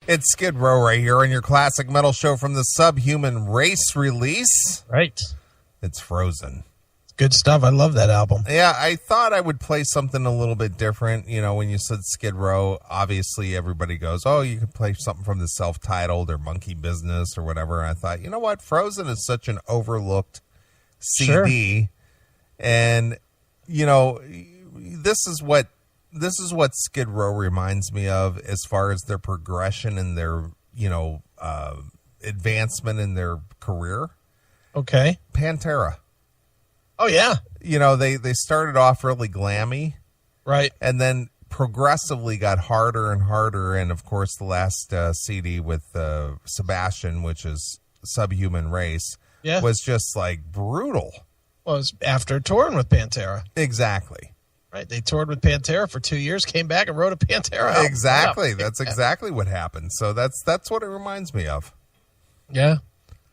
It's Skid Row right here on your classic metal show from the Subhuman Race release. Right. It's Frozen. Good stuff. I love that album. Yeah, I thought I would play something a little bit different. You know, when you said Skid Row, obviously everybody goes, oh, you could play something from the self-titled or Monkey Business or whatever. And I thought, you know what? Frozen is such an overlooked CD. Sure. And, you know, this is what Skid Row reminds me of as far as their progression and their, you know, advancement in their career. Okay. Pantera. Oh, yeah. You know, they started off really glammy. Right. And then progressively got harder and harder. And, of course, the last CD with Sebastian, which is Subhuman Race, was just, like, brutal. Well, it was after touring with Pantera. Exactly. Right. They toured with Pantera for 2 years, came back and wrote a Pantera album. Exactly. That's exactly what happened. So that's what it reminds me of. Yeah.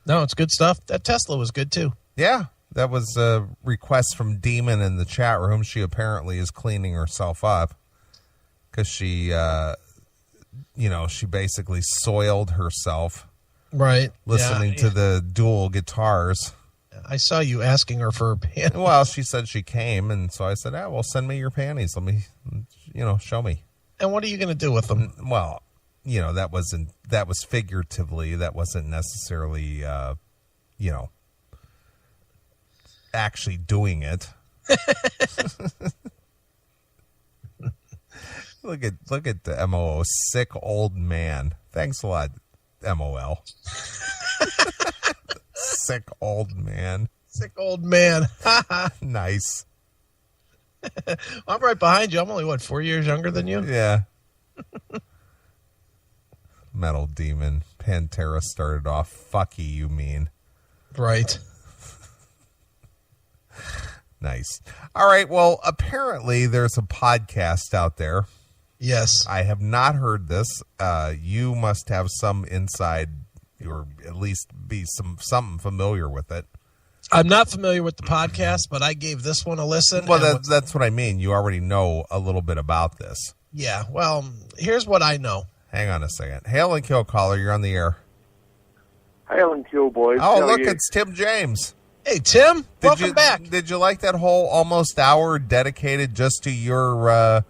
No, it's good stuff. That Tesla was good, too. Yeah. That was a request from Demon in the chat room. She apparently is cleaning herself up because she, you know, she basically soiled herself. Right. Listening to the dual guitars. I saw you asking her for her panties. Well, she said she came, and so I said, well, send me your panties. Let me, you know, show me. And what are you going to do with them? Well, you know, that was figuratively. That wasn't necessarily, you know, actually doing it. Look at the MOO, sick old man. Thanks a lot, MOL. Sick old man. Sick old man. Nice. I'm right behind you. I'm only, 4 years younger than you? Yeah. Metal Demon. Pantera started off. Fucky, you mean. Right. Nice. All right. Well, apparently there's a podcast out there. Yes. I have not heard this. You must have some inside, or at least be something familiar with it. I'm not familiar with the podcast, but I gave this one a listen. Well, that's what I mean. You already know a little bit about this. Yeah. Well, here's what I know. Hang on a second. Hail and Kill caller, you're on the air. Hail and Kill, boys. Oh, look, it's Tim James. Hey, Tim. Welcome back. Did you like that whole almost hour dedicated just to your,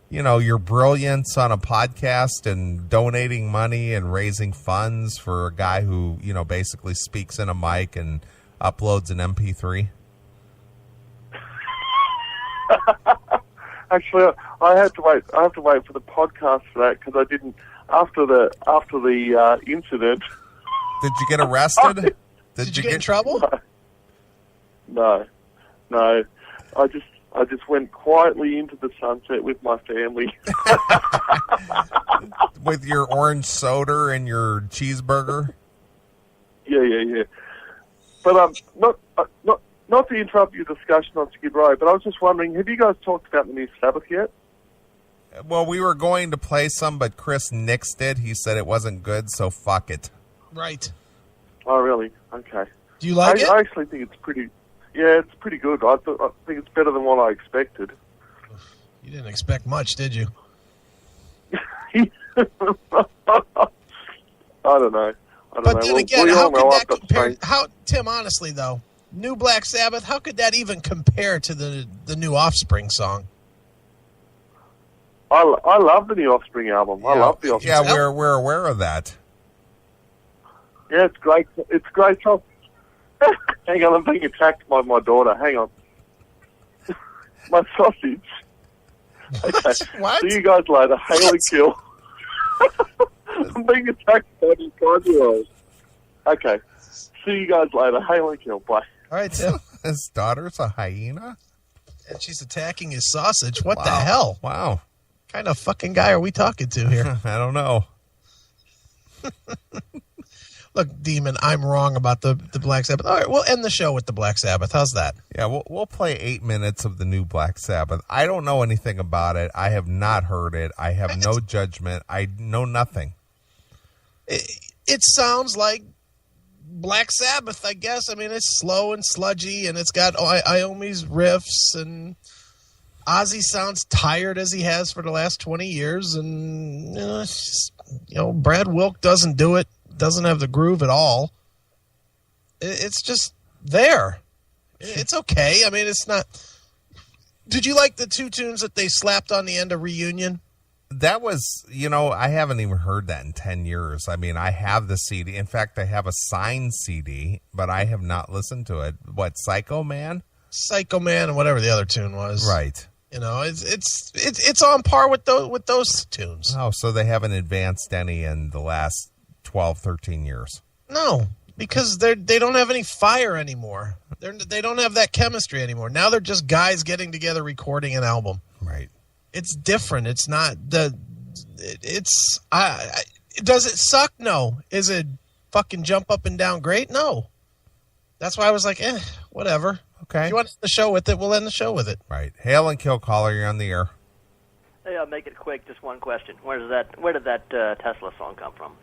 you know, your brilliance on a podcast and donating money and raising funds for a guy who, you know, basically speaks in a mic and uploads an MP3? Actually, I have to wait. I have to wait for the podcast for that because I didn't after the incident. Did you get arrested? Did you get in trouble? No. I just went quietly into the sunset with my family. With your orange soda and your cheeseburger? Yeah. But not to interrupt your discussion on Skid Row, but I was just wondering, have you guys talked about the new Sabbath yet? Well, we were going to play some, but Chris nixed it. He said it wasn't good, so fuck it. Right. Oh, really? Okay. Do you like it? I actually think it's pretty... Yeah, it's pretty good. I think it's better than what I expected. You didn't expect much, did you? I don't know. But then again, how could that compare? Tim, honestly, though, new Black Sabbath, how could that even compare to the new Offspring song? I love the new Offspring album. Yeah. I love the Offspring album. Yeah, we're aware of that. Yeah, it's great. It's great song. Hang on, I'm being attacked by my daughter. Hang on. My sausage. Okay. What? See you guys later. Hail and Kill. I'm being attacked by this 5-year-old. Okay. See you guys later. Hail and Kill. Bye. All right, Tim. His daughter's a hyena? And she's attacking his sausage. What the hell? Wow. What kind of fucking guy are we talking to here? I don't know. Look, Demon, I'm wrong about the Black Sabbath. All right, we'll end the show with the Black Sabbath. How's that? Yeah, we'll play 8 minutes of the new Black Sabbath. I don't know anything about it. I have not heard it. I have no judgment. I know nothing. It sounds like Black Sabbath, I guess. I mean, it's slow and sludgy, and it's got Iommi's riffs, and Ozzy sounds tired as he has for the last 20 years, and it's just, Brad Wilk doesn't do it, doesn't have the groove at all. It's just there. It's okay. I mean, it's not. Did you like the 2 tunes that they slapped on the end of Reunion? That was, I haven't even heard that in 10 years. I mean, I have the CD. In fact, I have a signed CD, but I have not listened to it. What, Psycho Man? Psycho Man and whatever the other tune was. Right. It's on par with those tunes. Oh, so they haven't advanced any in the last 12, 13 years. No, because they don't have any fire anymore. They don't have that chemistry anymore. Now they're just guys getting together recording an album. Right. It's different. It's not does it suck? No. Is it fucking jump up and down great? No. That's why I was like, whatever. Okay. If you want to end the show with it, we'll end the show with it. Right. Hail and kill caller, you're on the air. Hey, I'll make it quick. Just one question. Where did that Tesla song come from?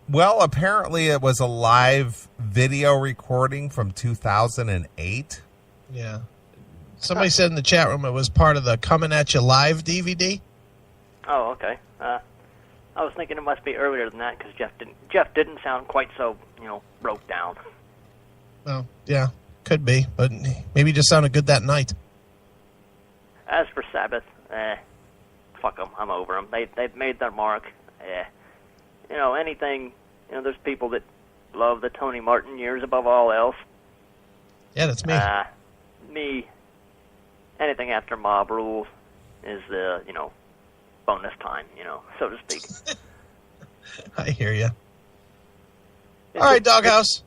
Well, apparently it was a live video recording from 2008. Yeah. Somebody said in the chat room it was part of the Coming At You Live DVD. Oh, okay. I was thinking it must be earlier than that because Jeff didn't sound quite so broke down. Well, yeah, could be, but maybe he just sounded good that night. As for Sabbath, fuck them. I'm over them. They've made their mark. Anything. There's people that love the Tony Martin years above all else. Yeah, that's me. Me. Anything after Mob Rules is bonus time, so to speak. I hear you. All right, Doghouse.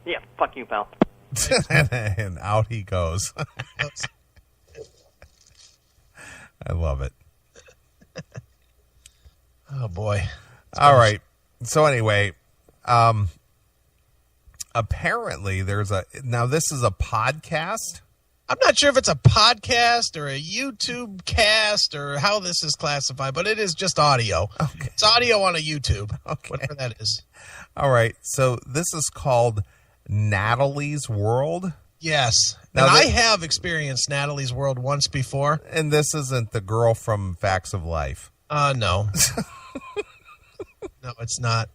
Yeah, fuck you, pal. And out he goes. I love it. Oh, boy. All right. So anyway, apparently now this is a podcast. I'm not sure if it's a podcast or a YouTube cast or how this is classified, but it is just audio. Okay. It's audio on a YouTube, Okay. whatever that is. All right. So this is called Natalie's World. Yes. Now and I have experienced Natalie's World once before. And this isn't the girl from Facts of Life. No. No, it's not.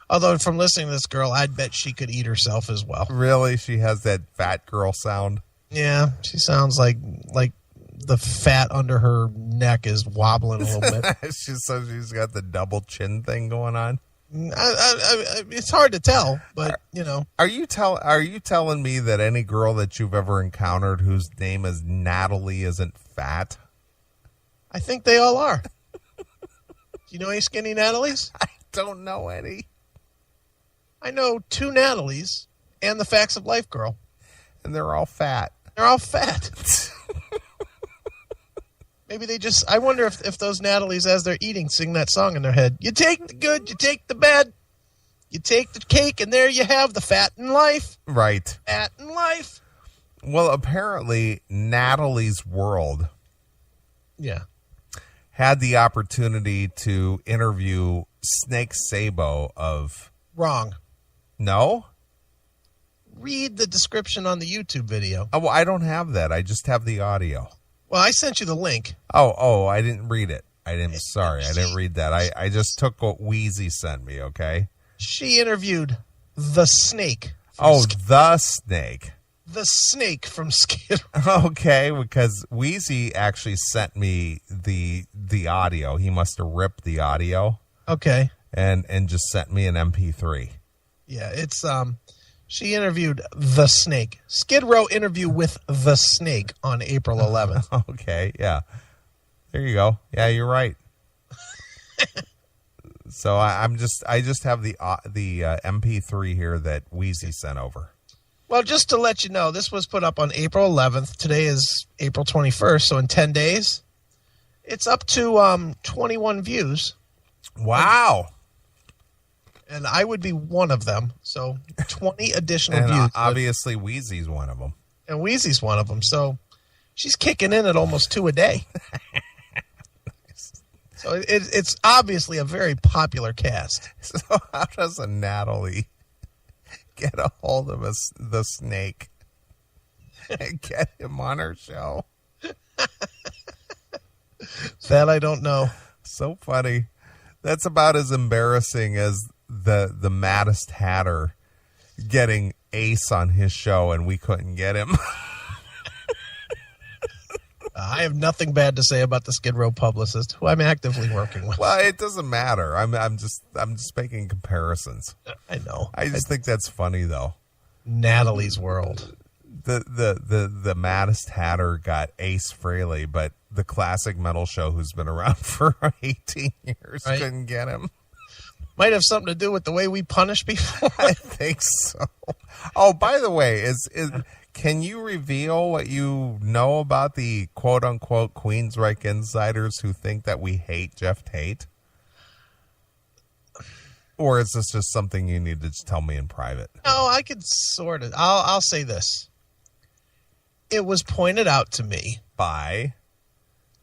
Although from listening to this girl, I'd bet she could eat herself as well. Really? She has that fat girl sound? Yeah, she sounds like the fat under her neck is wobbling a little bit. She's got the double chin thing going on. It's hard to tell, but Are you telling me that any girl that you've ever encountered whose name is Natalie isn't fat? I think they all are. Do you know any skinny Natalies? I don't know any. I know 2 Natalies and the Facts of Life girl. And they're all fat. They're all fat. Maybe they just... I wonder if those Natalies, as they're eating, sing that song in their head. You take the good, you take the bad, you take the cake, and there you have the fat in life. Right. Fat in life. Well, apparently, Natalie's World had the opportunity to interview Snake Sabo of... Wrong. No? Read the description on the YouTube video. Oh, well, I don't have that. I just have the audio. Well, I sent you the link. Oh, I didn't read it. I didn't read that. I just took what Wheezy sent me, okay? She interviewed the Snake. The Snake. The Snake from Skid Row. Okay, because Wheezy actually sent me the audio. He must have ripped the audio. Okay. And just sent me an MP3. Yeah, it's she interviewed the Snake. Skid Row interview with the Snake on April 11th. Okay, yeah. There you go. Yeah, you're right. So I just have the MP3 here that Wheezy sent over. Well, just to let you know, this was put up on April 11th. Today is April 21st, so in 10 days, it's up to 21 views. Wow. And I would be one of them. So 20 additional And views. obviously, Wheezy's one of them. And Wheezy's one of them. So she's kicking in at almost 2 a day. So it's obviously a very popular cast. So how does a Natalie get a hold of the Snake and get him on her show? That I don't know. So funny. That's about as embarrassing as the Maddest Hatter getting Ace on his show and we couldn't get him. I have nothing bad to say about the Skid Row publicist, who I'm actively working with. Well, it doesn't matter. I'm just making comparisons. I know. I just think that's funny though. Natalie's world. The Maddest Hatter got Ace Frehley, but the Classic Metal Show, who's been around for 18 years, Right. couldn't get him. Might have something to do with the way we punish people. I think so. Oh, by the way, can you reveal what you know about the quote-unquote Queensryche insiders who think that we hate Jeff Tate? Or is this just something you need to just tell me in private? No, I could sort of. I'll say this. It was pointed out to me. By?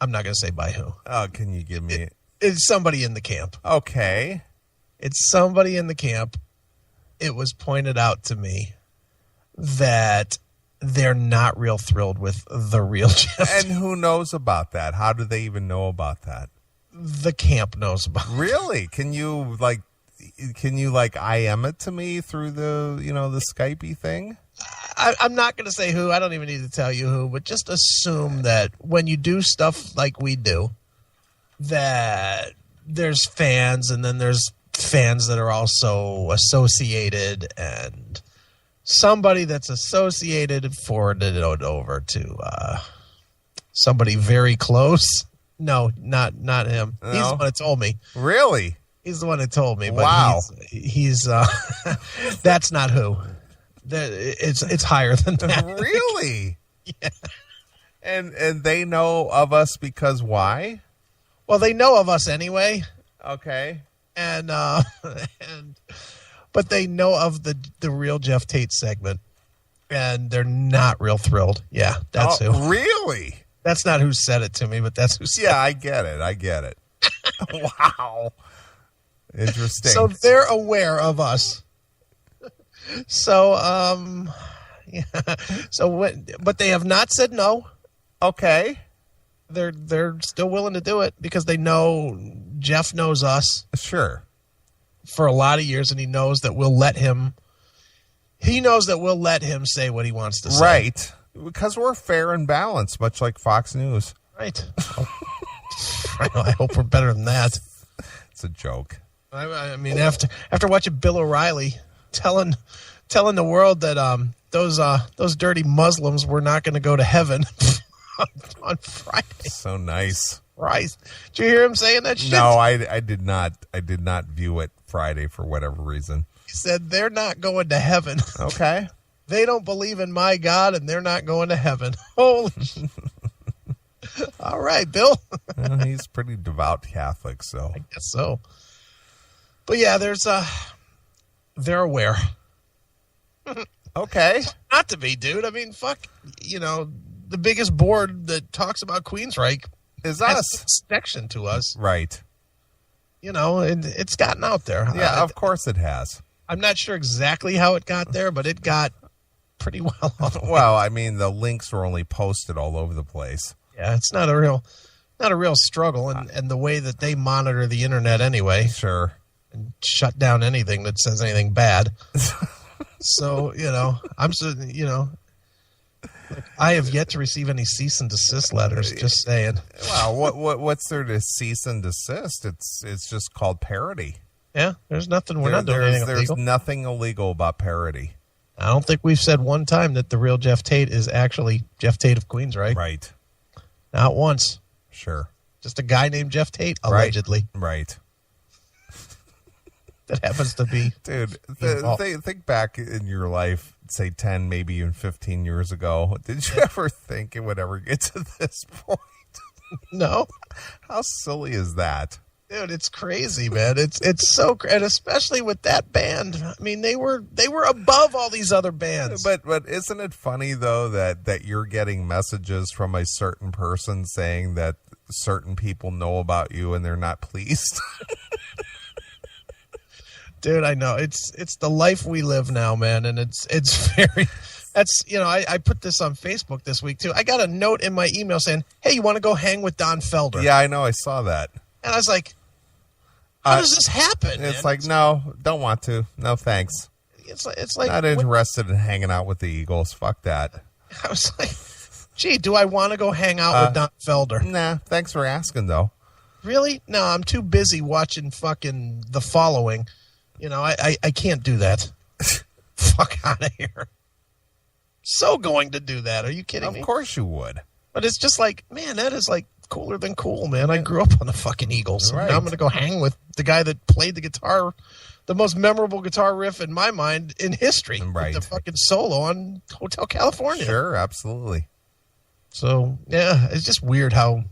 I'm not going to say by who. Oh, can you give me... It's somebody in the camp. Okay. It's somebody in the camp. It was pointed out to me that they're not real thrilled with the real Jeff. And who knows about that? How do they even know about that? The camp knows about it. Really? Can you IM it to me through the Skypey thing? I'm not going to say who. I don't even need to tell you who, but just assume that when you do stuff like we do, that there's fans, and then there's fans that are also associated, and somebody that's associated forwarded it over to somebody very close. No, not him. No? He's the one that told me. Really? He's the one that told me. But Wow. He's that's not who. It's higher than that. Really? Yeah. And they know of us because why? Well, they know of us anyway, Okay. but they know of the real Jeff Tate segment, and they're not real thrilled. Yeah, that's who. Really? That's not who said it to me, but that's who said Yeah, I get it. Wow. Interesting. So they're aware of us. So, yeah. So, but they have not said no. Okay. They're still willing to do it because they know Jeff knows us Sure. for a lot of years, and he knows that we'll let him. He knows that we'll let him say what he wants to say. Right. Because we're fair and balanced, much like Fox News. Right. I hope we're better than that. It's a joke. I mean, after watching Bill O'Reilly telling the world that those dirty Muslims were not going to go to heaven on Friday. So nice. Christ. Did you hear him saying that shit? No, I did not. I did not view it Friday for whatever reason. He said they're not going to heaven. Okay. They don't believe in my God, and they're not going to heaven. Holy All right, Bill. Well, he's pretty devout Catholic, so. I guess so. But yeah, they're aware. Okay. Not to be, dude. I mean, fuck, the biggest board that talks about Queensryche Is has us. connection to us. Right. And it's gotten out there. Yeah, of course it has. I'm not sure exactly how it got there, but it got pretty well off. Well, I mean, the links were only posted all over the place. Yeah, it's not a real struggle, and the way that they monitor the internet anyway, Sure. and shut down anything that says anything bad. So I have yet to receive any cease and desist letters. Just saying. Well, what's there to cease and desist? It's just called parody. Yeah, there's nothing. We're not doing anything There's illegal. nothing illegal about parody. I don't think we've said one time that the real Jeff Tate is actually Jeff Tate of Queensryche. Right. Not once. Sure. Just a guy named Jeff Tate, allegedly, Right. that happens to be. Dude, involved. think back in your life, say 10, maybe even 15 years ago. Did you ever think it would ever get to this point? No, How silly is that? dude, it's crazy, man. It's so, and especially with that band. I mean, they were above all these other bands. But isn't it funny though that you're getting messages from a certain person saying that certain people know about you and they're not pleased? Dude, I know it's the life we live now, man, and it's very. That's I put this on Facebook this week too. I got a note in my email saying, "Hey, you want to go hang with Don Felder?" Yeah, I know. I saw that. And I was like, How does this happen? It's man? like, no, don't want to. No, thanks. It's like Not interested in hanging out with the Eagles. Fuck that. I was like, gee, do I want to go hang out with Don Felder? Nah, thanks for asking, though. Really? No, I'm too busy watching fucking The Following. You know, I can't do that. Fuck out of here. So going to do that. Are you kidding me? Of course you would. But it's just like, man, that is like cooler than cool, man. I grew up on the fucking Eagles. Right. Now I'm going to go hang with the guy that played the guitar, the most memorable guitar riff in my mind in history. Right. With the fucking solo on Hotel California. Sure, absolutely. So, yeah, it's just weird how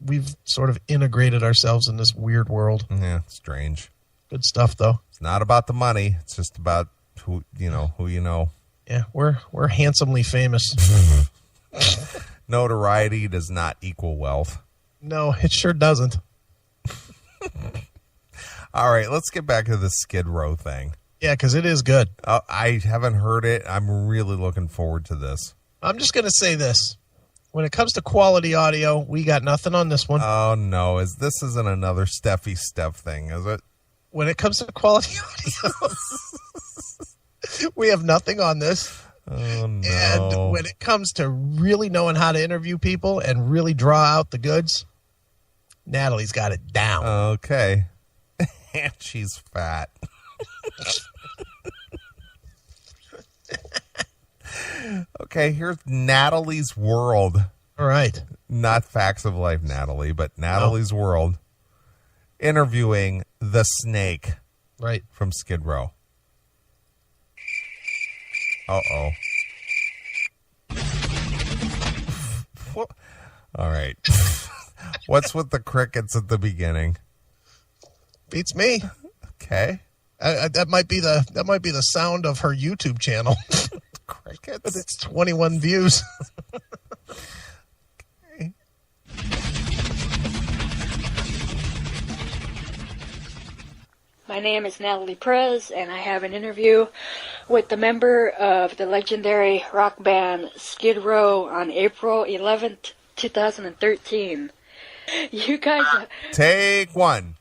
we've sort of integrated ourselves in this weird world. Yeah, strange. Good stuff, though. It's not about the money. It's just about who you know. Yeah, we're handsomely famous. Notoriety does not equal wealth. No, it sure doesn't. All right, let's get back to the Skid Row thing. Yeah, because it is good. I haven't heard it. I'm really looking forward to this. I'm just going to say this. When it comes to quality audio, we got nothing on this one. Oh, no. This isn't another Steffi Steph thing, is it? When it comes to quality audio, we have nothing on this. Oh, no. And when it comes to really knowing how to interview people and really draw out the goods, Natalie's got it down. Okay. And she's fat. Okay, here's Natalie's World. All right. Not Facts of Life, Natalie, but Natalie's World. Interviewing the Snake Right. from Skid Row. Uh-oh. All right. What's with the crickets at the beginning? Beats me. Okay. That might be the sound of her YouTube channel. Crickets? With its 21 views. Okay. My name is Natalie Perez, and I have an interview with the member of the legendary rock band Skid Row on April 11th, 2013. You guys... Take one.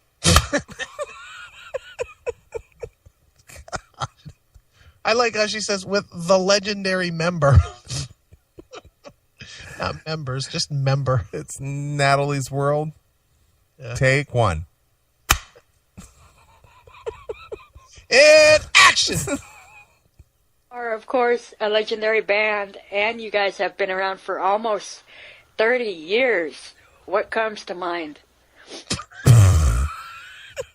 I like how she says with the legendary member. Not members, just member. It's Natalie's World. Yeah. Take one. And action! are, of course, a legendary band, and you guys have been around for almost 30 years. What comes to mind?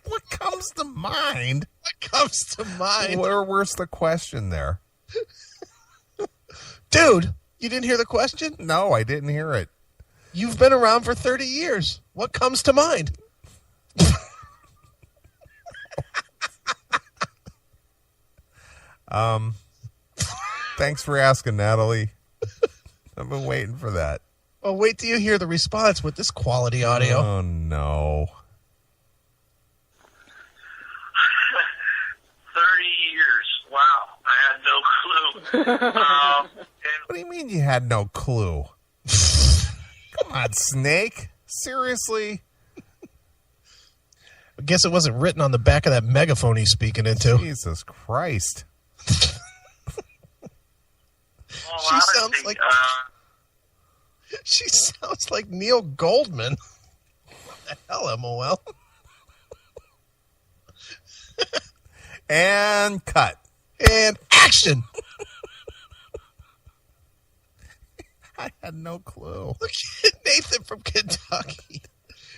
What comes to mind? What comes to mind? Where's the question there? Dude, you didn't hear the question? No, I didn't hear it. You've been around for 30 years. What comes to mind? Thanks for asking, Natalie. I've been waiting for that. Well, wait till you hear the response with this quality audio. Oh, no. 30 years. Wow. I had no clue. What do you mean you had no clue? Come on, Snake. Seriously? I guess it wasn't written on the back of that megaphone he's speaking into. Jesus Christ. She sounds like she sounds like Neil Goldman. What the hell, MOL? And cut. And action! I had no clue. Look at Nathan from Kentucky.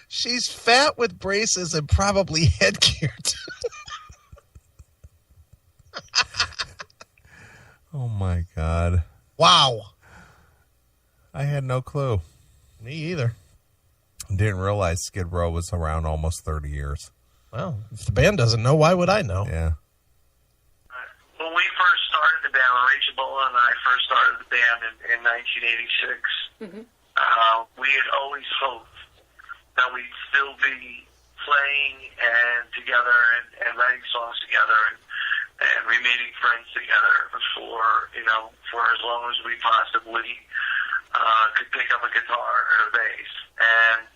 She's fat with braces and probably headgear. Oh, my God. Wow. I had no clue. Me either. Didn't realize Skid Row was around almost 30 years. Well, if the band doesn't know, why would I know? Yeah. When we first started the band, when Rachel Bola and I first started the band in 1986, we had always hoped that we'd still be playing and together and writing songs together and remaining friends together for as long as we possibly could pick up a guitar or a bass. And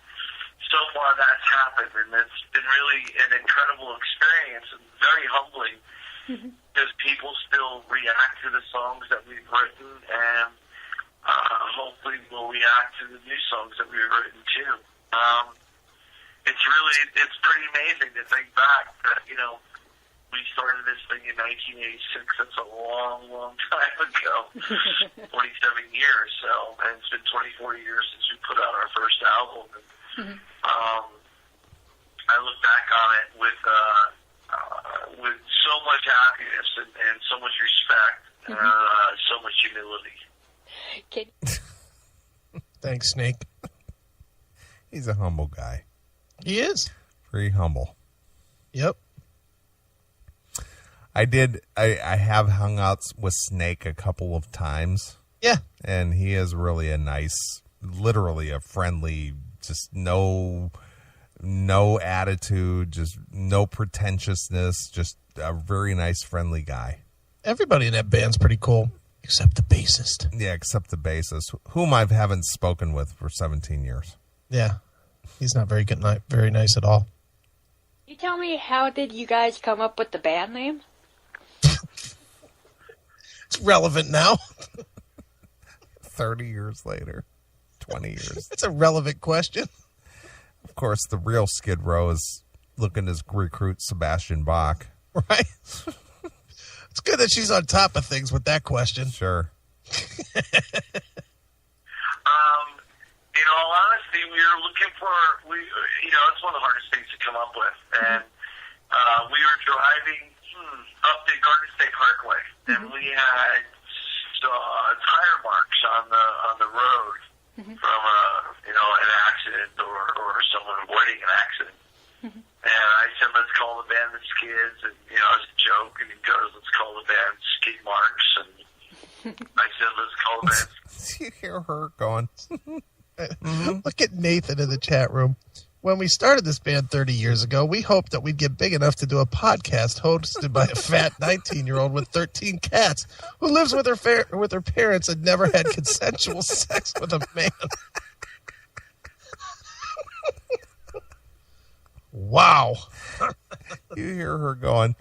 so far that's happened, and it's been really an incredible experience and very humbling because people still react to the songs that we've written, and hopefully will react to the new songs that we've written too. It's pretty amazing to think back that, you know, we started this thing in 1986. That's a long, long time ago. 27 years, so, and it's been 24 years since we put out our first album. And, I look back on it with so much happiness and so much respect and so much humility. Thanks, Snake. He's a humble guy. He is. Very humble. Yep. I have hung out with Snake a couple of times. Yeah. And he is really a nice, literally a friendly, just no attitude, just no pretentiousness, just a very nice, friendly guy. Everybody in that band's pretty cool, except the bassist. Yeah, except the bassist, whom I haven't spoken with for 17 years. Yeah. He's not very good, not very nice at all. You tell me, how did you guys come up with the band name? It's relevant now. 30 years later, 20 years. It's a relevant question. Of course, the real Skid Row is looking to recruit Sebastian Bach. Right? It's good that she's on top of things with that question. Sure. In all honesty, we were looking for, it's one of the hardest things to come up with. And we were driving up the Garden State Parkway, and we had tire marks on the road from an accident or someone avoiding an accident. And I said, let's call the band the Skids, and as a joke, and he goes, let's call the band Skid Marks, and I said, let's call the band. You hear her going. Look at Nathan in the chat room. When we started this band 30 years ago, we hoped that we'd get big enough to do a podcast hosted by a fat 19-year-old with 13 cats who lives with her parents and never had consensual sex with a man. Wow. You hear her going,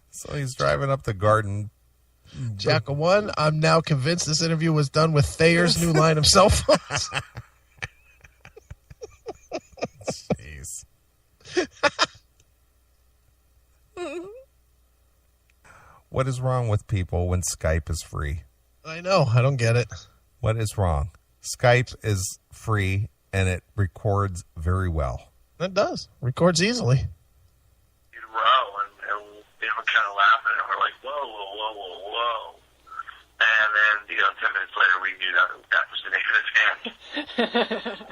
So he's driving up the garden. Jackal 1, I'm now convinced this interview was done with Thayer's new line of cell phones. Jeez. What is wrong with people when Skype is free? I know. I don't get it. What is wrong? Skype is free, and it records very well. It does. Records easily. And they were kind of laughing, and we're like, whoa, whoa, whoa, whoa, whoa. And then, 10 minutes later, we knew that was the name of the band.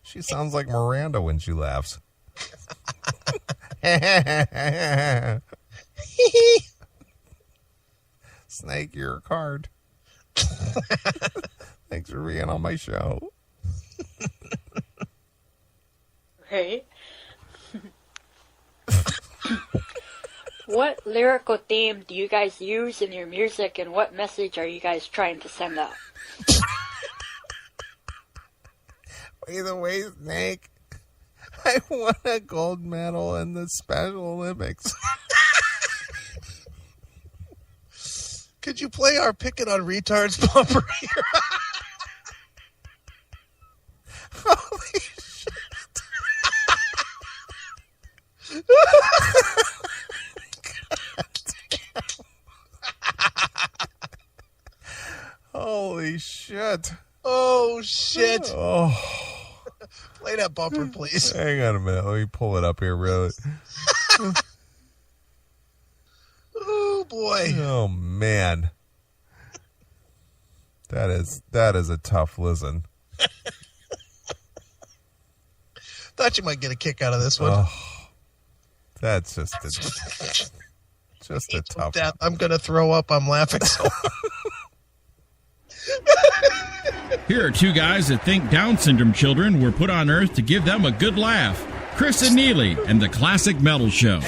She sounds like Miranda when she laughs. Snake, you're a card. Thanks for being on my show. Right. What lyrical theme do you guys use in your music, and what message are you guys trying to send out? Either way, Snake, I won a gold medal in the Special Olympics. Could you play our Picking on Retards bumper here? Holy shit. Holy shit. Oh, shit. Oh. Play that bumper, please. Hang on a minute. Let me pull it up here, really. Oh, boy. Oh, man. That is a tough listen. Thought you might get a kick out of this one. Oh, that's just a tough one. I'm going to throw up. I'm laughing so hard. Here are two guys that think Down syndrome children were put on Earth to give them a good laugh. Chris and Neely and the Classic Metal Show.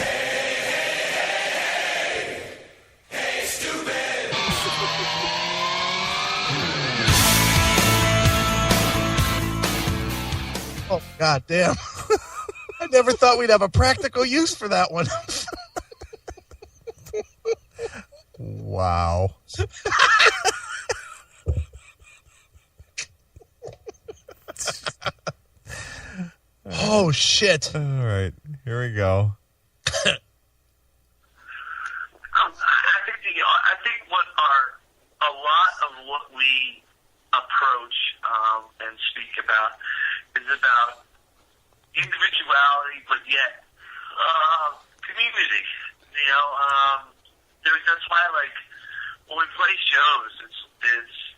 Oh, God damn. I never thought we'd have a practical use for that one. Wow. Oh, shit. All right, here we go. I think a lot of what we approach and speak about is about individuality, but yet community. You know, that's why, like, when we play shows,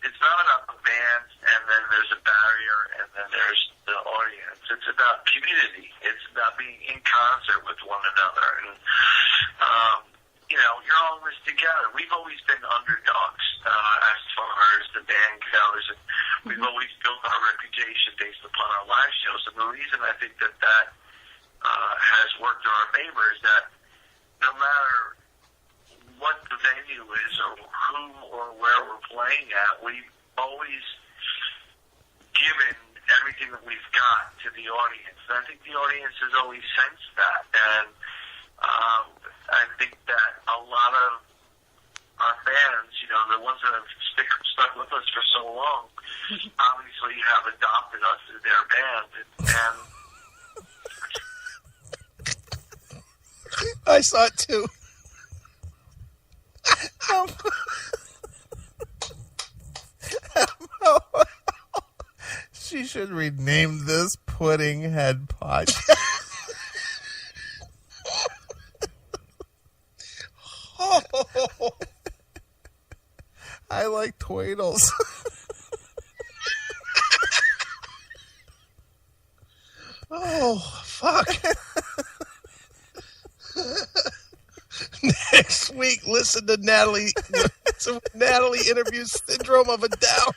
it's not about the band, and then there's a barrier, and then there's the audience. It's about community. It's about being in concert with one another, and you know, you're all in this together. We've always been underdogs as far as the band goes, and we've always built our reputation based upon our live shows. And the reason I think that has worked in our favor is that no matter what the venue is or who or where we're playing at, we've always given everything that we've got to the audience. And I think the audience has always sensed that. And I think that a lot of our fans, you know, the ones that have stuck with us for so long, obviously have adopted us as their band. And I saw it too. She should rename this Pudding Head Podcast. I like Tweedles. Oh, fuck. Next week, listen to Natalie. So Natalie interviews Syndrome of a Down.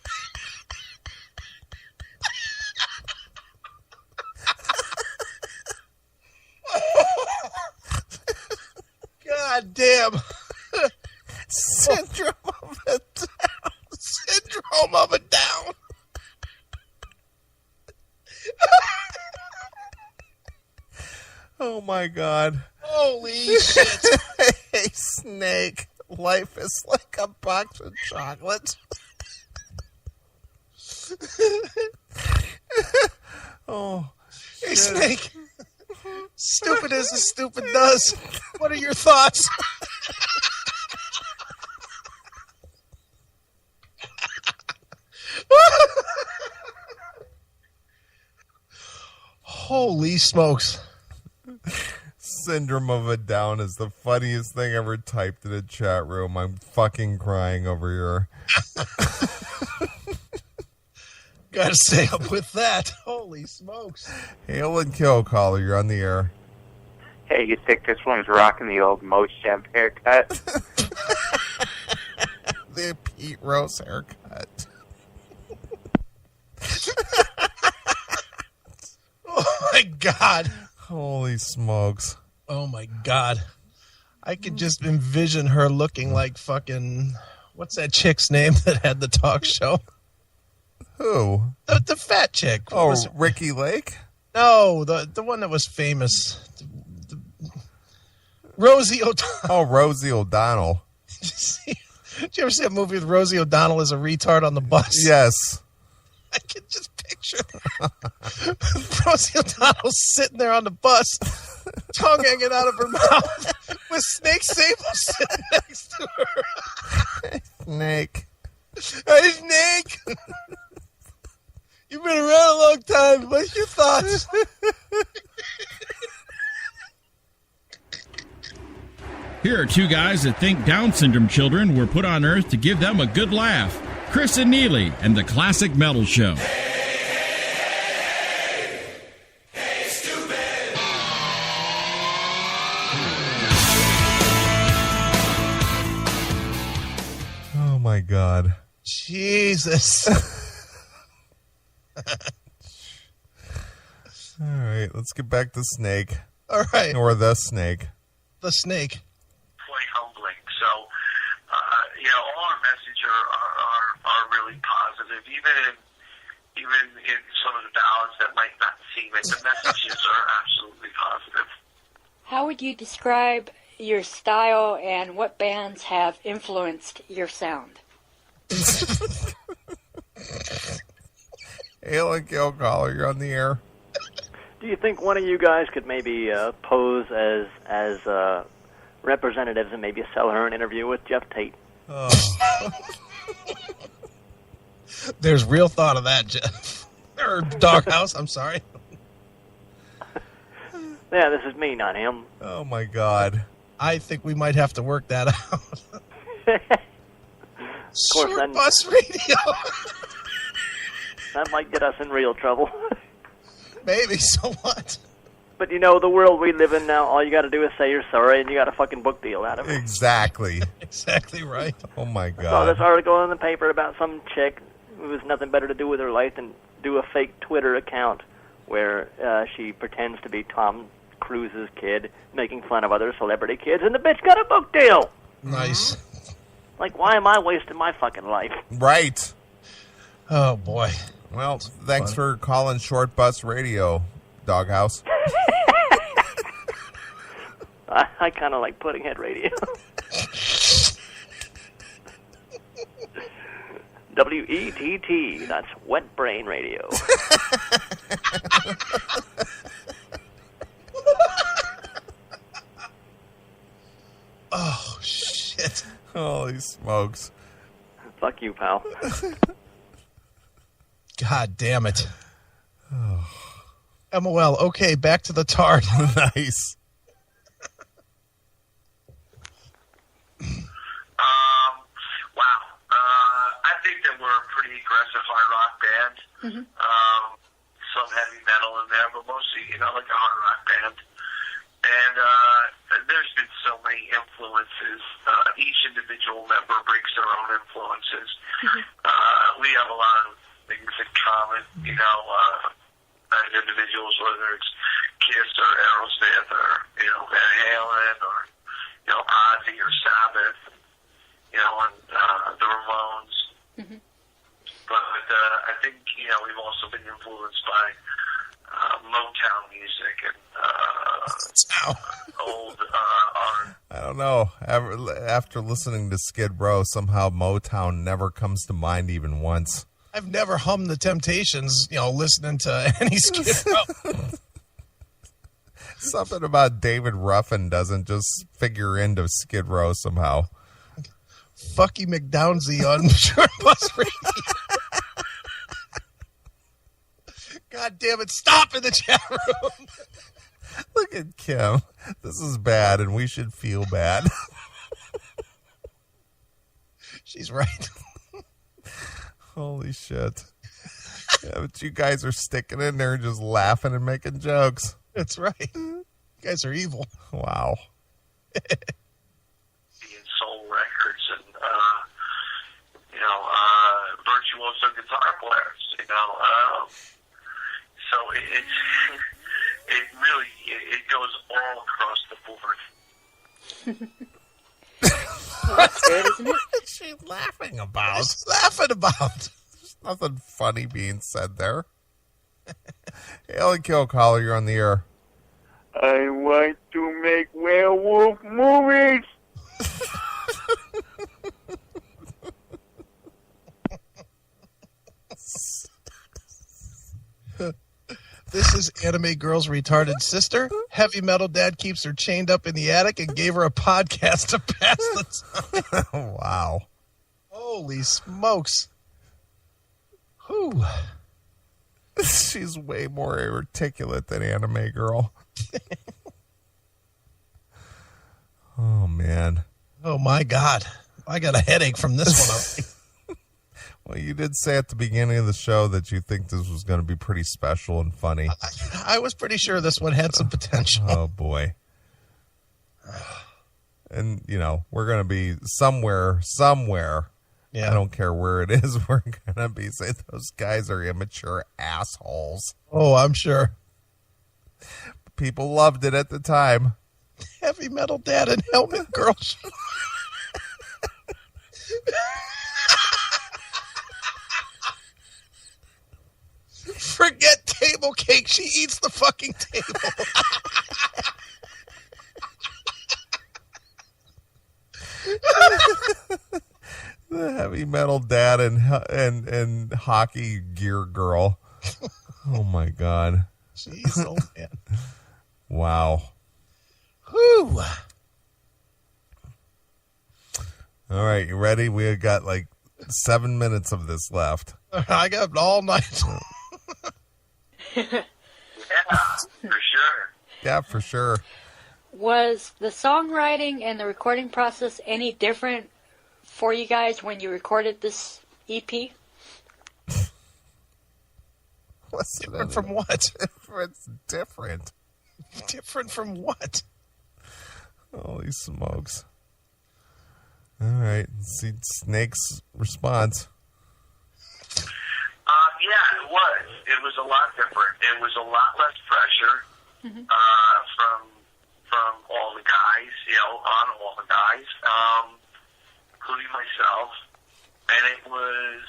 God damn. Syndrome of a Down. Syndrome of a Down. Oh my God. Holy shit. Hey, Snake. Life is like a box of chocolates. Oh. Hey, Snake. Stupid as the stupid does. What are your thoughts? Holy smokes. Syndrome of a Down is the funniest thing ever typed in a chat room. I'm fucking crying over here. Gotta stay up with that. Holy smokes. Hail and kill, caller. You're on the air. Hey, you think this one's rocking the old Moshev haircut? The Pete Rose haircut. Oh my God. Holy smokes. Oh my God. I could just envision her looking like fucking, what's that chick's name that had the talk show? Who? The fat chick. What was it? Ricky Lake? No, the one that was famous. Rosie O'Donnell. Oh, Rosie O'Donnell. Did you ever see a movie with Rosie O'Donnell as a retard on the bus? Yes. I can just picture Rosie O'Donnell sitting there on the bus, tongue hanging out of her mouth, with Snake Sabo sitting next to her. Snake. Hey, Snake. You've been around a long time. What's your thoughts? Here are two guys that think Down syndrome children were put on Earth to give them a good laugh. Chris and Neely and the Classic Metal Show. Hey, stupid! Oh my God. Jesus. All right, let's get back to Snake. All right. Or the Snake. The Snake. quite humbling. So, you know, all our messages are really positive. Even even in some of the ballads that might not seem it, the messages are absolutely positive. How would you describe your style and what bands have influenced your sound? Alan Gilcaller, you're on the air. Do you think one of you guys could maybe pose as representatives and maybe sell her an interview with Jeff Tate? Oh. There's real thought of that, Jeff. Or Doghouse, I'm sorry. Yeah, this is me, not him. Oh, my God. I think we might have to work that out. course, Short Bus Radio. That might get us in real trouble. Maybe, so what? But you know, the world we live in now, all you got to do is say you're sorry and you got a fucking book deal out of it. Exactly. Exactly right. Oh, my I saw God. this article in the paper about some chick who has nothing better to do with her life than do a fake Twitter account where she pretends to be Tom Cruise's kid, making fun of other celebrity kids, and the bitch got a book deal. Nice. Like, why am I wasting my fucking life? Right. Oh, boy. Well, thanks for calling Short Bus Radio, Doghouse. I kind of like Puddinghead Radio. WETT, that's Wet Brain Radio. Oh, shit. Holy smokes. Fuck you, pal. God damn it. MOL, okay, back to the tart. Nice. Wow. I think that we're a pretty aggressive hard rock band. Some heavy metal in there, but mostly, like a hard rock band. And there's been so many influences. Each individual member brings their own influences. We have a lot of things in common, as individuals, whether it's Kiss or Aerosmith or, Van Halen or, Ozzy or Sabbath, and the Ramones. But I think, we've also been influenced by Motown music and old art. I don't know. After listening to Skid Row, somehow Motown never comes to mind even once. I've never hummed the Temptations, listening to any Skid Row. Something about David Ruffin doesn't just figure into Skid Row somehow. Fucky McDownsy on Short Bus Radio. God damn it, stop in the chat room. Look at Kim. This is bad, and we should feel bad. She's right. Holy shit. Yeah, but you guys are sticking in there and just laughing and making jokes. That's right. You guys are evil. Wow. Soul records and, virtuoso guitar players, so it really goes all across the board. That's good, isn't it? What's she laughing about? What's she laughing about? There's nothing funny being said there. Alan Kilcaller, you're on the air. I want to make werewolf movies. This is Anime Girl's retarded sister. Heavy metal dad keeps her chained up in the attic and gave her a podcast to pass the time. Wow. Holy smokes. Whew. She's way more articulate than Anime Girl. Oh, man. Oh, my God. I got a headache from this one. Well, you did say at the beginning of the show that you think this was going to be pretty special and funny. I was pretty sure this one had some potential. Oh, boy. And, we're going to be somewhere. Yeah. I don't care where it is. We're going to be saying those guys are immature assholes. Oh, I'm sure. People loved it at the time. Heavy metal dad and helmet girl. Forget table cake. She eats the fucking table. The heavy metal dad and hockey gear girl. Oh my God. Jeez, old man. Wow. Whew. All right, you ready? We got like 7 minutes of this left. I got all night. Yeah, for sure. Yeah, for sure. Was the songwriting and the recording process any different for you guys when you recorded this E EP? What's Different from what? It's different. Different from what? Holy smokes. All right, let's see Snake's response. Yeah, it was. It was a lot different. It was a lot less pressure from all the guys, on all the guys, including myself. And it was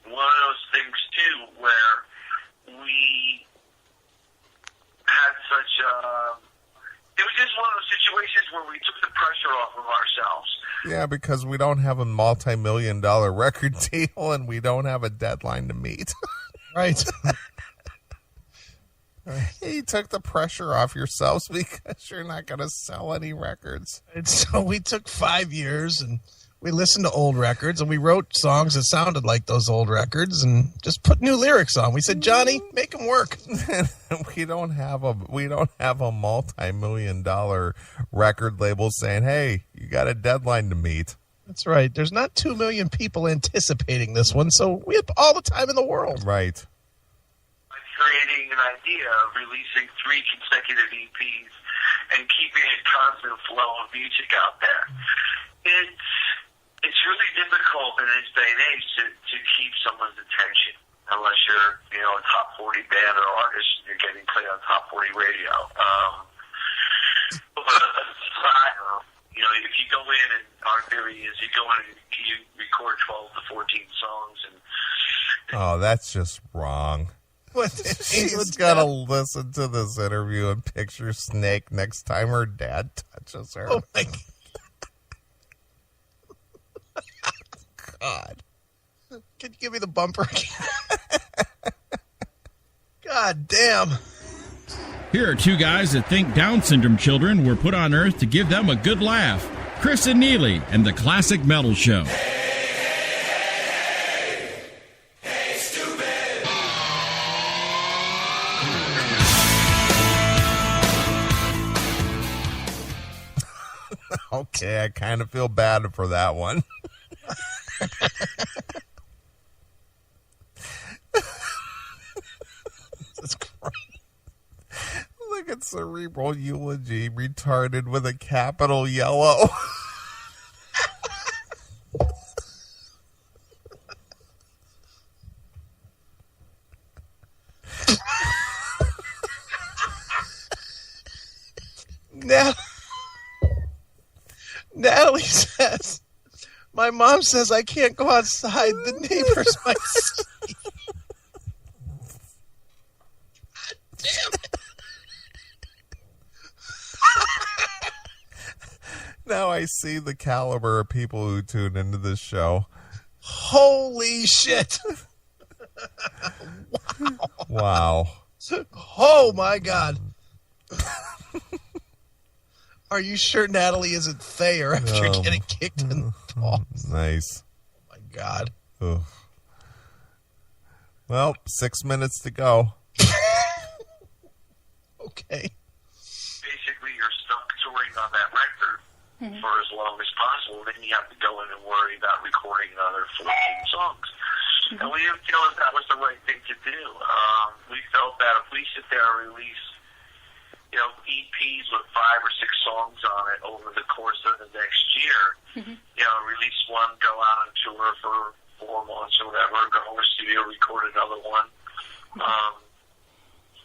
one of those things, too, where we had such it was just one of those situations where we took the pressure off of ourselves. Yeah, because we don't have a multi-million-dollar record deal and we don't have a deadline to meet. Right. You took the pressure off yourselves because you're not going to sell any records. And so we took 5 years and we listened to old records and we wrote songs that sounded like those old records and just put new lyrics on. We said, Johnny, make them work. we don't have a multi-million-dollar record label saying, "Hey, you got a deadline to meet." That's right. There's not 2 million people anticipating this one, so we have all the time in the world. Right. Creating an idea of releasing 3 consecutive EPs and keeping a constant flow of music out there. It's really difficult in this day and age to keep someone's attention unless you're, a top 40 band or artist and you're getting played on top 40 radio. If you go in and our theory is you go in and you record 12 to 14 songs and Oh, that's just wrong. She's got to listen to this interview and picture Snake next time her dad touches her. Oh, my God. Can you give me the bumper again? God damn. Here are 2 guys that think Down syndrome children were put on Earth to give them a good laugh. Chris and Neely and the Classic Metal Show. Hey, stupid! Okay, I kind of feel bad for that one. That's great. Look at Cerebral Eulogy, retarded with a capital yellow. Now, Natalie says, my mom says I can't go outside. The neighbors might see. Damn it. Now I see the caliber of people who tune into this show. Holy shit. Wow. Oh, my God. Are you sure Natalie isn't Thayer after getting kicked in the balls? Nice. Oh, my God. Ugh. Well, 6 minutes to go. Okay. basically you're stuck touring on that record for as long as possible. Then you have to go in and worry about recording another 14 songs. And we didn't feel that that was the right thing to do. We felt that if we sit there and release, EPs with 5 or 6 songs on it over the course of the next year, release one, go out on tour for 4 months or whatever, go home to the studio, record another one,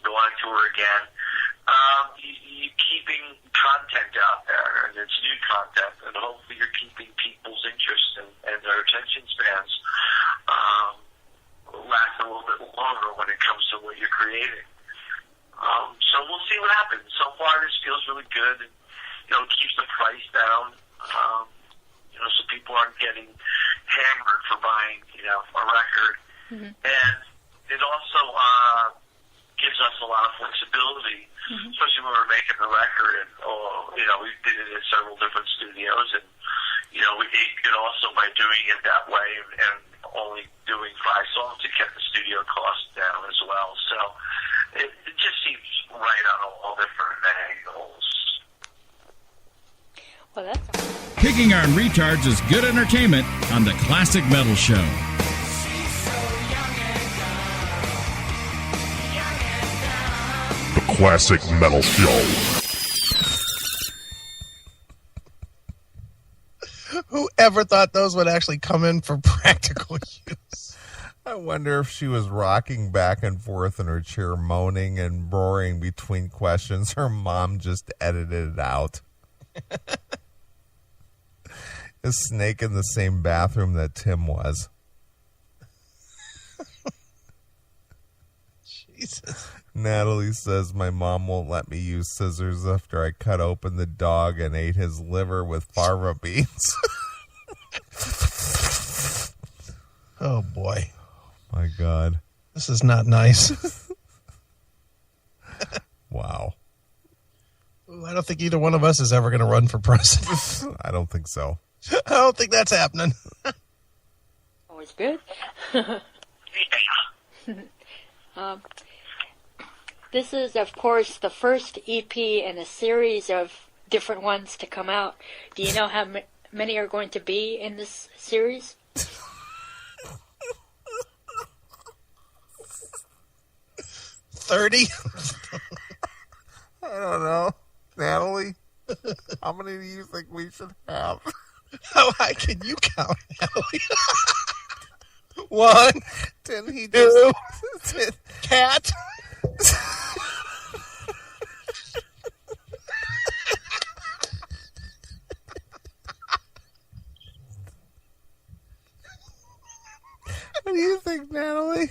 go on tour again. You're keeping content out there, and it's new content, and hopefully you're keeping people's interest and their attention spans last a little bit longer when it comes to what you're creating. So we'll see what happens. So far, this feels really good. And, it keeps the price down. So people aren't getting hammered for buying, a record. Mm-hmm. And it also gives us a lot of flexibility, especially when we're making the record. And, we did it in several different studios. And, we could also, by doing it that way and only doing 5 songs, to get the studio costs down as well. So it just seems right on all different angles. Well, that's Kicking Iron Retards is good entertainment on the Classic Metal Show. The Classic Metal Show. Whoever thought those would actually come in for practical use? I wonder if she was rocking back and forth in her chair, moaning and roaring between questions. Her mom just edited it out. A snake in the same bathroom that Tim was. Jesus. Natalie says, my mom won't let me use scissors after I cut open the dog and ate his liver with fava beans. Oh, boy. My God. This is not nice. Wow. I don't think either one of us is ever going to run for president. I don't think so. I don't think that's happening. always good. This is, of course, the first EP in a series of different ones to come out. Do you know how many are going to be in this series? 30? I don't know. Natalie, how many do you think we should have? How high can you count, Natalie? 1, Didn't he 2, just... cat. What do you think, Natalie?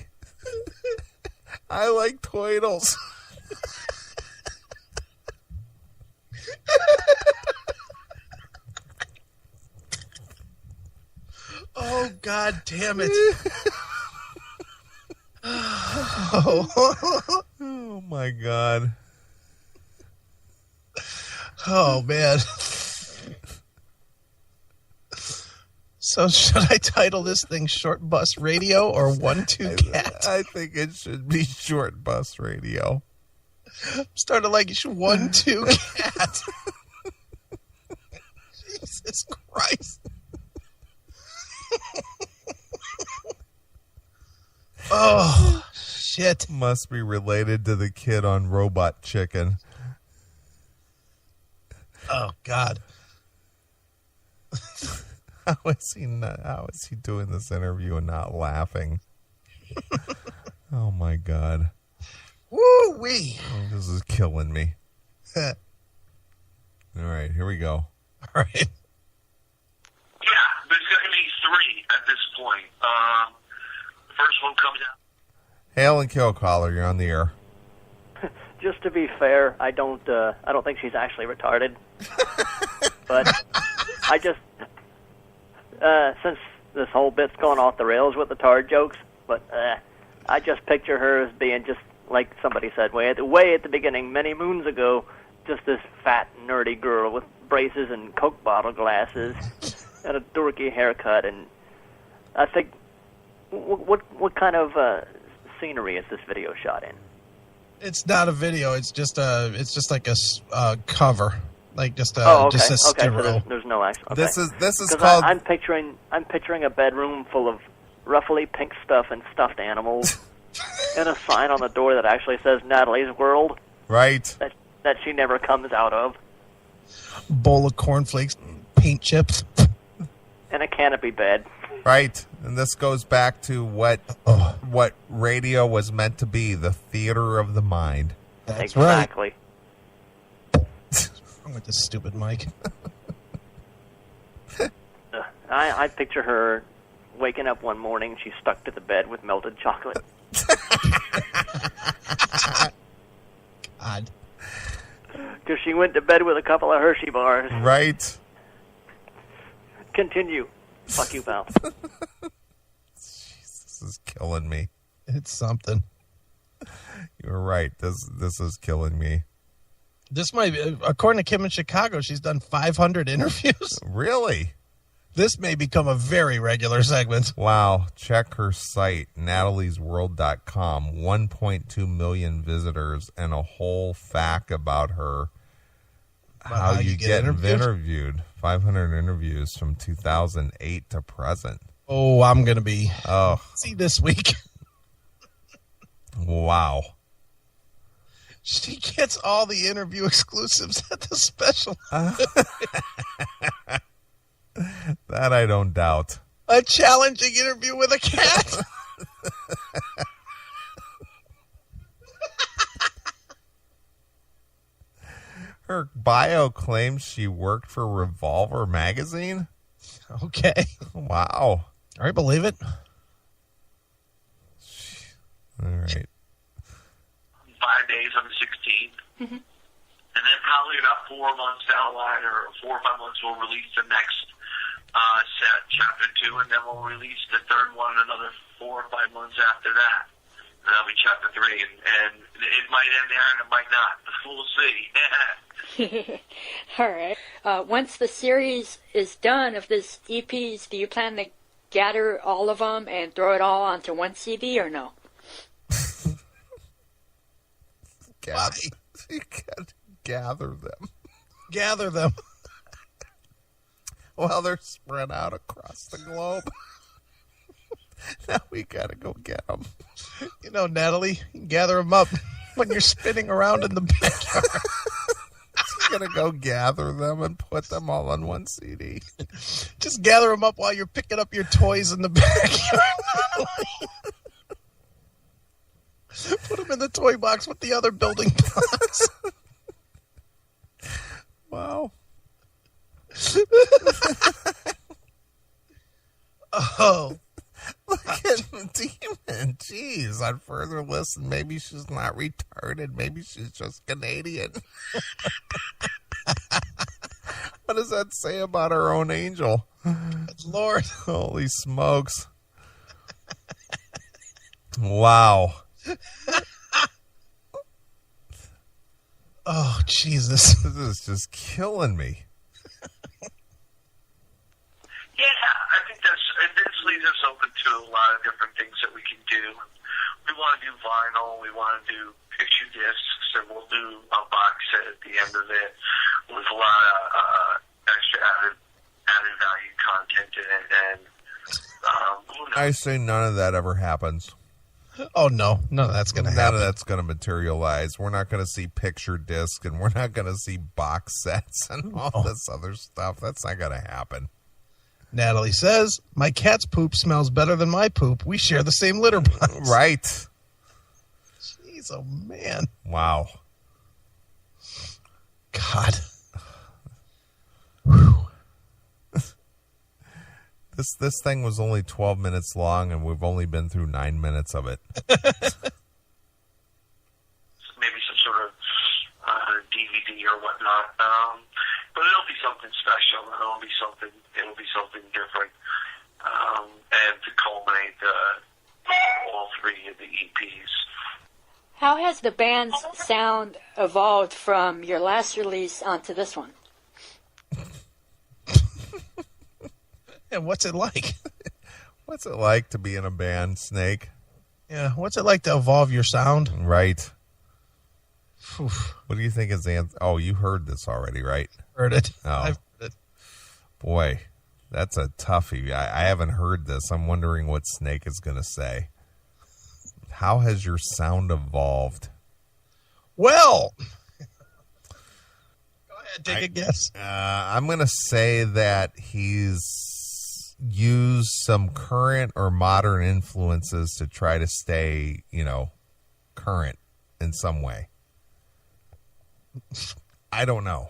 I like Toidles. Oh, God damn it. Oh, my God. Oh, man. So should I title this thing Short Bus Radio or 1-2 Cat? I think it should be Short Bus Radio. I'm starting to like 1-2 Cat. Jesus Christ. Oh, shit. Must be related to the kid on Robot Chicken. Oh, God. How is he doing this interview and not laughing? Oh, my God. Woo-wee. Oh, this is killing me. All right, here we go. All right. Yeah, there's going to be 3 at this point. The first one comes out. Hail and kill caller, you're on the air. Just to be fair, I don't think she's actually retarded. But I just, since this whole bit's going off the rails with the tard jokes, but I just picture her as being just like somebody said way at the beginning, many moons ago, just this fat, nerdy girl with braces and Coke bottle glasses and a dorky haircut. And I think, what kind of scenery is this video shot in? It's not a video. It's just like a cover, like just a oh, okay. just a okay. stereo. So there's no action. Okay. This is called. I'm picturing a bedroom full of ruffly pink stuff and stuffed animals, and a sign on the door that actually says Natalie's World. Right. That she never comes out of. Bowl of cornflakes, paint chips, and a canopy bed. Right. And this goes back to what radio was meant to be, the theater of the mind. That's exactly. Right. Wrong with this stupid mic. I picture her waking up one morning, she's stuck to the bed with melted chocolate. She went to bed with a couple of Hershey bars. Right. Continue. Fuck you, pal. This is killing me. It's something. You were right. This is killing me. This might be, according to Kim in Chicago, she's done 500 interviews. Really? This may become a very regular segment. Wow. Check her site, nataliesworld.com. 1.2 million visitors and a whole fact about her. How you get interviewed. 500 interviews from 2008 to present. Oh, I'm going to be see this week. Wow. She gets all the interview exclusives at the special. That I don't doubt. A challenging interview with a cat. Her bio claims she worked for Revolver magazine. Okay. Wow. I believe it. All right. 5 days on the 16th. Mm-hmm. And then probably about 4 months down the line, or 4 or 5 months, we'll release the next set, chapter 2, and then we'll release the third one another 4 or 5 months after that. And that'll be chapter 3, and it might end there and it might not. We'll see. All right. Once the series is done of this EPs, do you plan to gather all of them and throw it all onto one CD or no? You gotta gather them. Gather them. Well, they're spread out across the globe. Now we gotta go get them. You know, Natalie, you can gather them up when you're spinning around in the backyard. You're gonna go gather them and put them all on one CD. Just gather them up while you're picking up your toys in the backyard. Put them in the toy box with the other building blocks. Wow. Oh. Look at Demon. Jeez, on further listen, maybe she's not retarded. Maybe she's just Canadian. What does that say about our own angel? Lord. Holy smokes. Wow. Oh, Jesus. This is just killing me. Yeah, I think this leaves us open to a lot of different things that we can do. We want to do vinyl, we want to do picture discs, and we'll do a box set at the end of it with a lot of extra added value content in it. And who knows? I say none of that ever happens. Oh, no. None of that's going to happen. None of that's going to materialize. We're not going to see picture disc, and we're not going to see box sets and all this other stuff. That's not going to happen. Natalie says, my cat's poop smells better than my poop. We share the same litter box. Right. Jeez, oh, man. Wow. God. This thing was only 12 minutes long, and we've only been through 9 minutes of it. Maybe some sort of DVD or whatnot. But it'll be something special. It'll be something different. And to culminate all 3 of the EPs. How has the band's sound evolved from your last release onto this one? And what's it like? What's it like to be in a band, Snake? Yeah, what's it like to evolve your sound? Right. Oof. What do you think is the answer? Oh, you heard this already, right? Heard it. Oh. I've heard it. Boy, that's a toughie. I haven't heard this. I'm wondering what Snake is going to say. How has your sound evolved? Well, go ahead, take a guess. I'm going to say that he's used some current or modern influences to try to stay, current in some way. I don't know.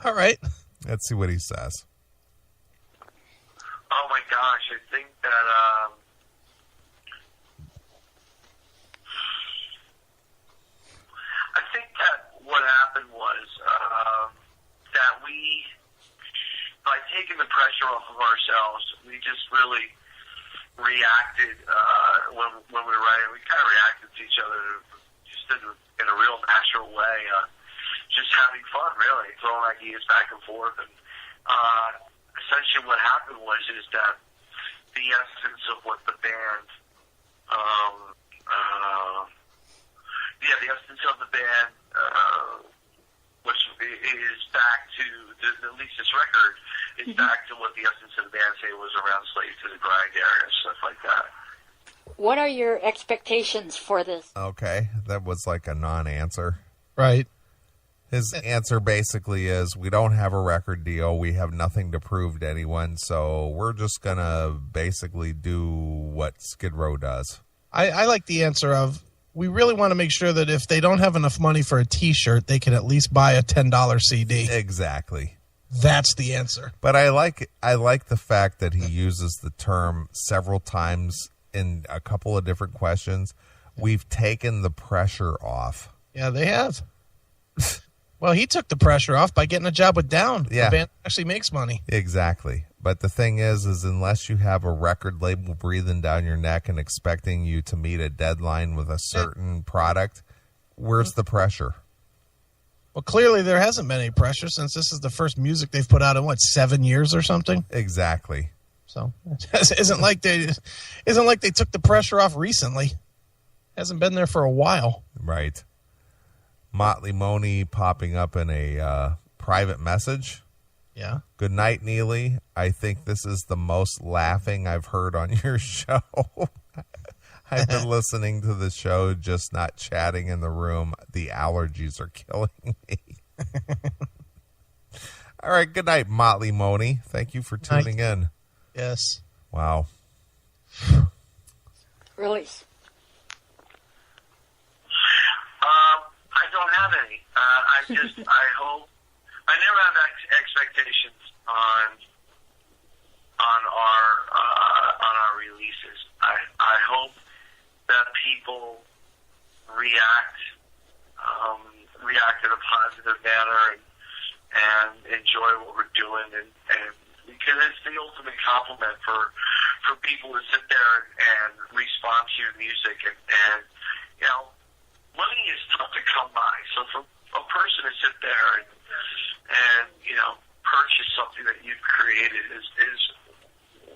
All right. Let's see what he says. Oh my gosh, I think that what happened was we just really reacted when we were writing. We kind of reacted to each other just in a real natural way, just having fun, really, throwing ideas back and forth. And essentially what happened is that the essence of what the band, the essence of the band, which is back to, at least this record, is back to what the essence of the band say was around Slave to the Grind era and stuff like that. What are your expectations for this? Okay, that was like a non-answer. Right. His answer basically is, we don't have a record deal. We have nothing to prove to anyone, so we're just going to basically do what Skid Row does. I like the answer of, we really want to make sure that if they don't have enough money for a T-shirt, they can at least buy a $10 CD. Exactly. That's the answer. But I like the fact that he uses the term several times in a couple of different questions. We've taken the pressure off. Yeah, they have. Well, he took the pressure off by getting a job with Down. Yeah. The band actually makes money. Exactly. But the thing is unless you have a record label breathing down your neck and expecting you to meet a deadline with a certain product, where's the pressure? Well, clearly there hasn't been any pressure since this is the first music they've put out in, 7 years or something? Exactly. So it isn't like they took the pressure off recently. Hasn't been there for a while. Right. Motley Money popping up in a private message. Yeah. Good night, Neely. I think this is the most laughing I've heard on your show. I've been listening to the show, just not chatting in the room. The allergies are killing me. All right. Good night, Motley Money. Thank you for tuning in. Yes. Wow. Release. I don't have any. I hope. I never have expectations on our releases. I hope that people react in a positive manner and enjoy what we're doing, and because it's the ultimate compliment for people to sit there and respond to your music, and you know, money is tough to come by. So for a person to sit there and you know, purchase something that you've created is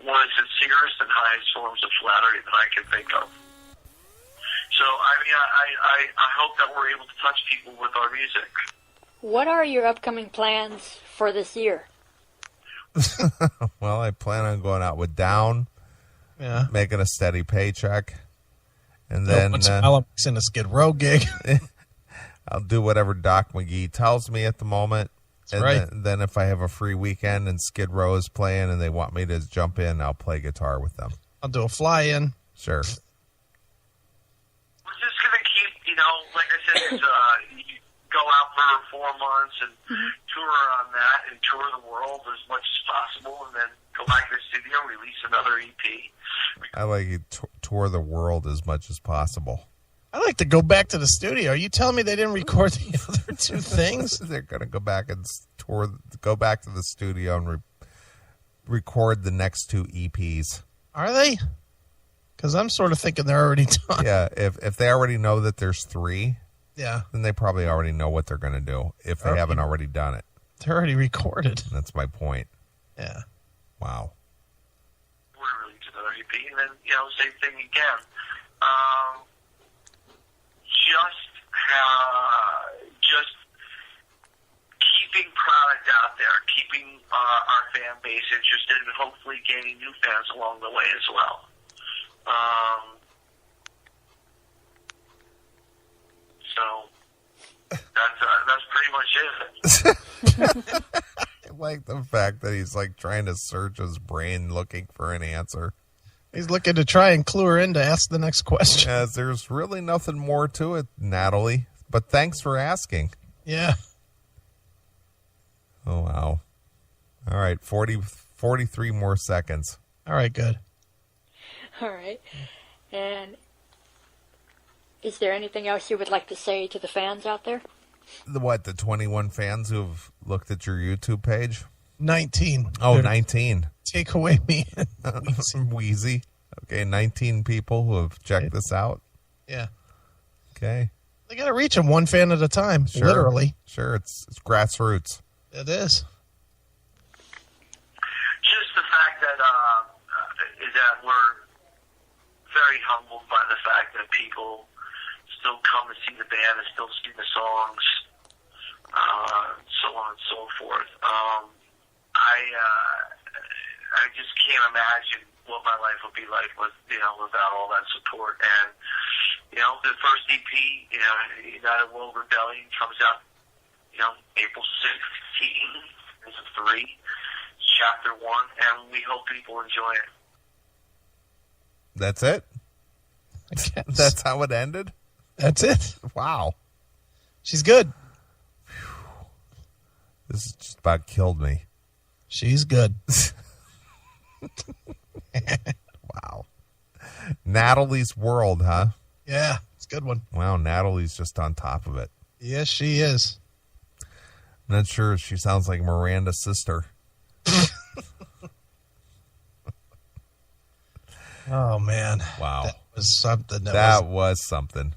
one of the sincerest and highest forms of flattery that I can think of. So I mean, I hope that we're able to touch people with our music. What are your upcoming plans for this year? Well, I plan on going out with Down, making a steady paycheck, and then I'll in a Skid Row gig. I'll do whatever Doc McGee tells me at the moment. That's and right. then if I have a free weekend and Skid Row is playing and they want me to jump in, I'll play guitar with them. I'll do a fly-in. Sure. We're just gonna keep, you know, like I said, you go out for 4 months and tour on that and tour the world as much as possible, and then go back to the studio, release another EP. I like you tour the world as much as possible. I like to go back to the studio. Are you telling me they didn't record the other two things? They're going to go back and go back to the studio and record the next 2 EPs. Are they? Because I'm sort of thinking they're already done. Yeah, if they already know that there's 3, Yeah. then they probably already know what they're going to do if they haven't already done it. They're already recorded. That's my point. Yeah. Wow. We're release another EP, and then, you know, same thing again. Just keeping product out there, keeping our fan base interested, and hopefully gaining new fans along the way as well. So that's pretty much it. I like the fact that he's like trying to search his brain looking for an answer. He's looking to try and clue her in to ask the next question. As there's really nothing more to it, Natalie. But thanks for asking. Yeah. Oh, wow. All right, 43 more seconds. All right, good. All right. And is there anything else you would like to say to the fans out there? The 21 fans who have looked at your YouTube page? 19. Oh, 19. Take away me. Wheezy. Okay, 19 people who have checked this out. Yeah. Okay. They got to reach them one fan at a time, Sure. literally. Sure, it's grassroots. It is. Just the fact that we're very humbled by the fact that people still come to see the band and still sing the songs, so on and so forth. I just can't imagine what my life would be like without all that support. And the first EP, United World Rebellion, comes out, April 16th. There's a 3, chapter 1, and we hope people enjoy it. That's it? I guess. That's how it ended? That's it. Wow. She's good. This has just about killed me. She's good. Wow. Natalie's World, huh? Yeah, it's a good one. Wow, Natalie's just on top of it. Yes, she is. I'm not sure. She sounds like Miranda's sister. Oh, man. Wow. That was something. That was something.